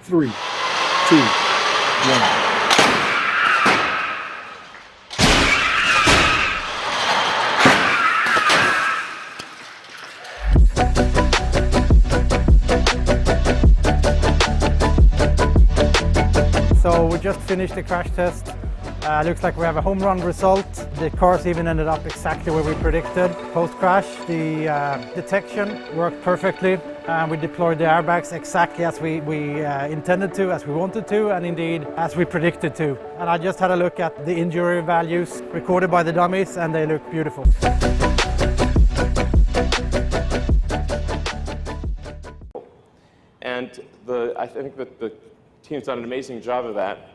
3, 2, 1. So we just finished the crash test. Looks like we have a home run result. The cars even ended up exactly where we predicted. Post-crash, the detection worked perfectly. We deployed the airbags exactly as we intended to, as we wanted to, and indeed as we predicted to. And I just had a look at the injury values recorded by the dummies, and they look beautiful. And I think that the team's done an amazing job of that.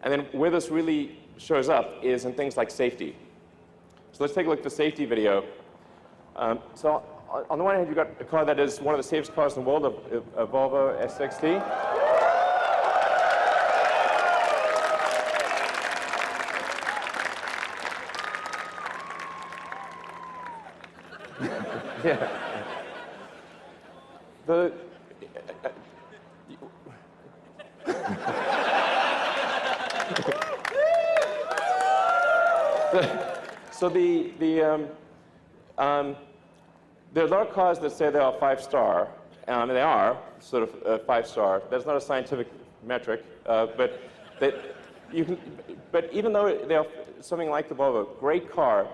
And then where this really shows up is in things like safety. So let's take a look at the safety video. So on the one hand, you've got a car that is one of the safest cars in the world, a Volvo S60. Yeah. So there are a lot of cars that say they are 5-star, and they are sort of 5-star. That's not a scientific metric, but even though they are something like the Volvo, great car,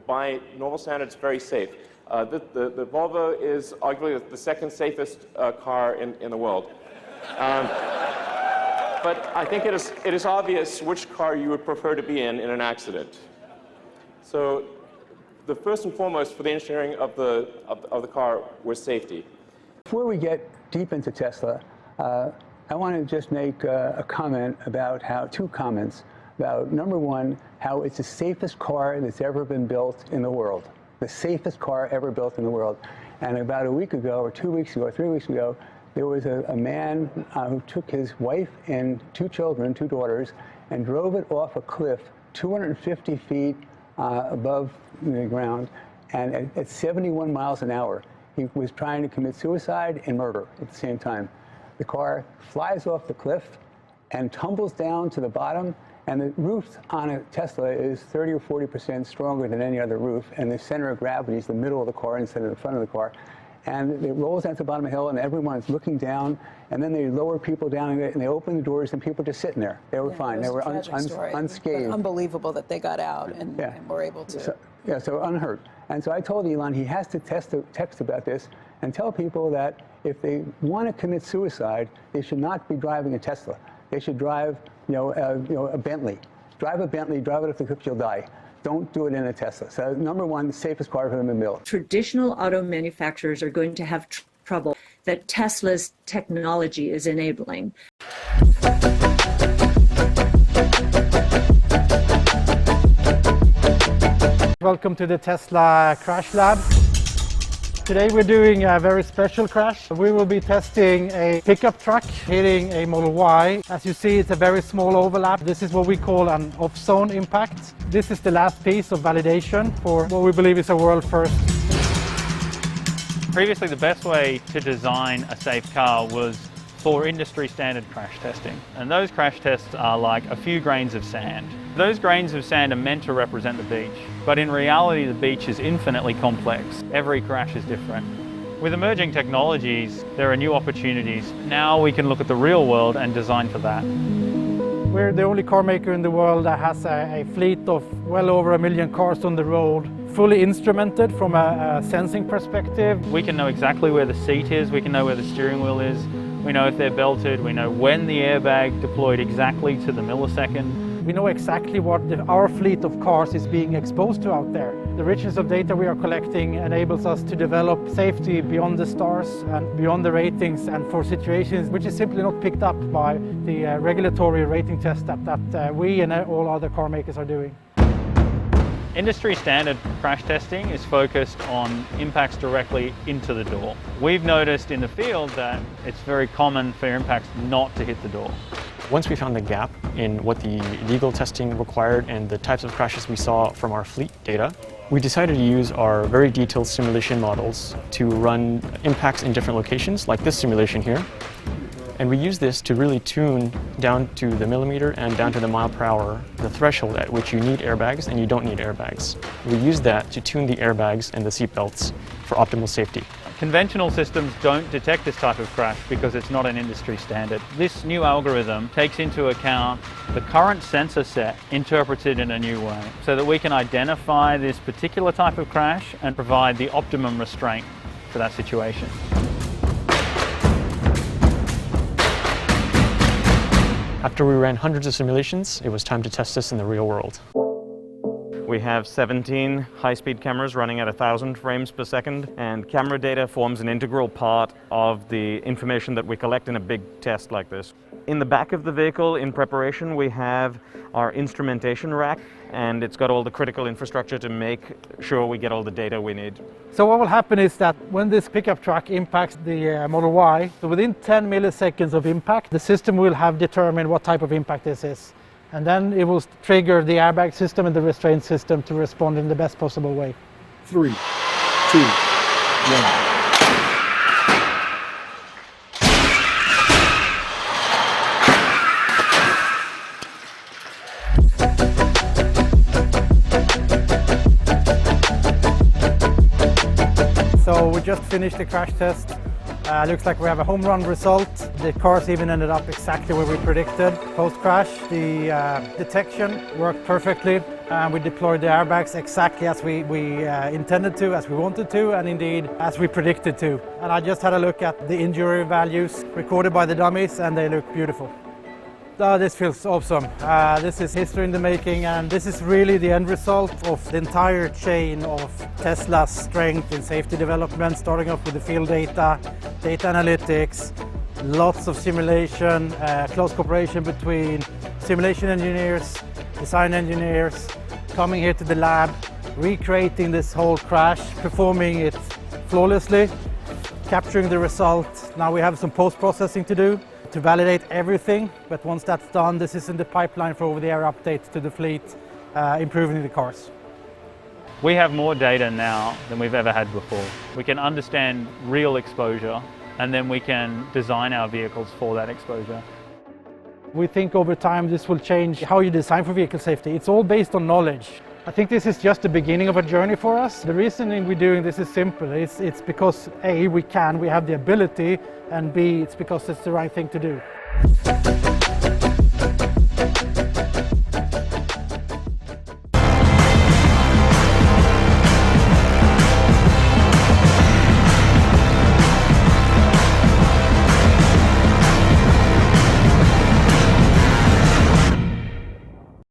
by normal standards, very safe. The Volvo is arguably the second safest car in the world. But I think it is obvious which car you would prefer to be in an accident. So the first and foremost for the engineering of the car was safety. Before we get deep into Tesla, I want to just make a comment about two comments about, number one, how it's the safest car that's ever been built in the world. The safest car ever built in the world. And about a week ago, or 2 weeks ago, or 3 weeks ago, there was a man who took his wife and 2 children, 2 daughters, and drove it off a cliff 250 feet above the ground, and at 71 miles an hour. He was trying to commit suicide and murder at the same time. The car flies off the cliff and tumbles down to the bottom, and the roof on a Tesla is 30 or 40% stronger than any other roof, and the center of gravity is the middle of the car instead of the front of the car. And it rolls down to the bottom of the hill, and everyone's looking down, and then they lower people down, and they open the doors, and people just sitting there. They were fine. They were unscathed. But unbelievable that they got out and were able to. So unhurt. And so I told Elon he has to text about this and tell people that if they want to commit suicide, they should not be driving a Tesla. They should drive, a Bentley. Drive a Bentley, drive it up the cliff, you'll die. Don't do it in a Tesla. So number one, the safest car ever been built. Traditional auto manufacturers are going to have trouble that Tesla's technology is enabling. Welcome to the Tesla Crash Lab. Today we're doing a very special crash. We will be testing a pickup truck hitting a Model Y. As you see, it's a very small overlap. This is what we call an off-zone impact. This is the last piece of validation for what we believe is a world first. Previously, the best way to design a safe car was for industry standard crash testing. And those crash tests are like a few grains of sand. Those grains of sand are meant to represent the beach, but in reality the beach is infinitely complex. Every crash is different. With emerging technologies, there are new opportunities. Now we can look at the real world and design for that. We're the only car maker in the world that has a fleet of well over 1 million cars on the road, fully instrumented from a sensing perspective. We can know exactly where the seat is, we can know where the steering wheel is, we know if they're belted, we know when the airbag deployed exactly to the millisecond. We know exactly what our fleet of cars is being exposed to out there. The richness of data we are collecting enables us to develop safety beyond the stars and beyond the ratings, and for situations which is simply not picked up by the regulatory rating tests that we and all other car makers are doing. Industry standard crash testing is focused on impacts directly into the door. We've noticed in the field that it's very common for impacts not to hit the door. Once we found the gap in what the legal testing required and the types of crashes we saw from our fleet data, we decided to use our very detailed simulation models to run impacts in different locations, like this simulation here. And we use this to really tune down to the millimeter and down to the mile per hour, the threshold at which you need airbags and you don't need airbags. We use that to tune the airbags and the seatbelts for optimal safety. Conventional systems don't detect this type of crash because it's not an industry standard. This new algorithm takes into account the current sensor set, interprets it in a new way, so that we can identify this particular type of crash and provide the optimum restraint for that situation. After we ran hundreds of simulations, it was time to test this in the real world. We have 17 high-speed cameras running at 1,000 frames per second, and camera data forms an integral part of the information that we collect in a big test like this. In the back of the vehicle, in preparation, we have our instrumentation rack, and it's got all the critical infrastructure to make sure we get all the data we need. So what will happen is that when this pickup truck impacts the Model Y, so within 10 milliseconds of impact, the system will have determined what type of impact this is. And then it will trigger the airbag system and the restraint system to respond in the best possible way. 3, 2, 1. So we just finished the crash test. Looks like we have a home run result. The cars even ended up exactly where we predicted. Post-crash, the detection worked perfectly. We deployed the airbags exactly as we intended to, as we wanted to, and indeed as we predicted to. And I just had a look at the injury values recorded by the dummies, and they look beautiful. This feels awesome. This is history in the making, and this is really the end result of the entire chain of Tesla's strength in safety development, starting off with the field data, data analytics, lots of simulation, close cooperation between simulation engineers, design engineers, coming here to the lab, recreating this whole crash, performing it flawlessly, capturing the result. Now we have some post-processing to do to validate everything, but once that's done, this is in the pipeline for over-the-air updates to the fleet, improving the cars. We have more data now than we've ever had before. We can understand real exposure, and then we can design our vehicles for that exposure. We think over time this will change how you design for vehicle safety. It's all based on knowledge. I think this is just the beginning of a journey for us. The reasoning we're doing this is simple. It's because A, we have the ability, and B, it's because it's the right thing to do.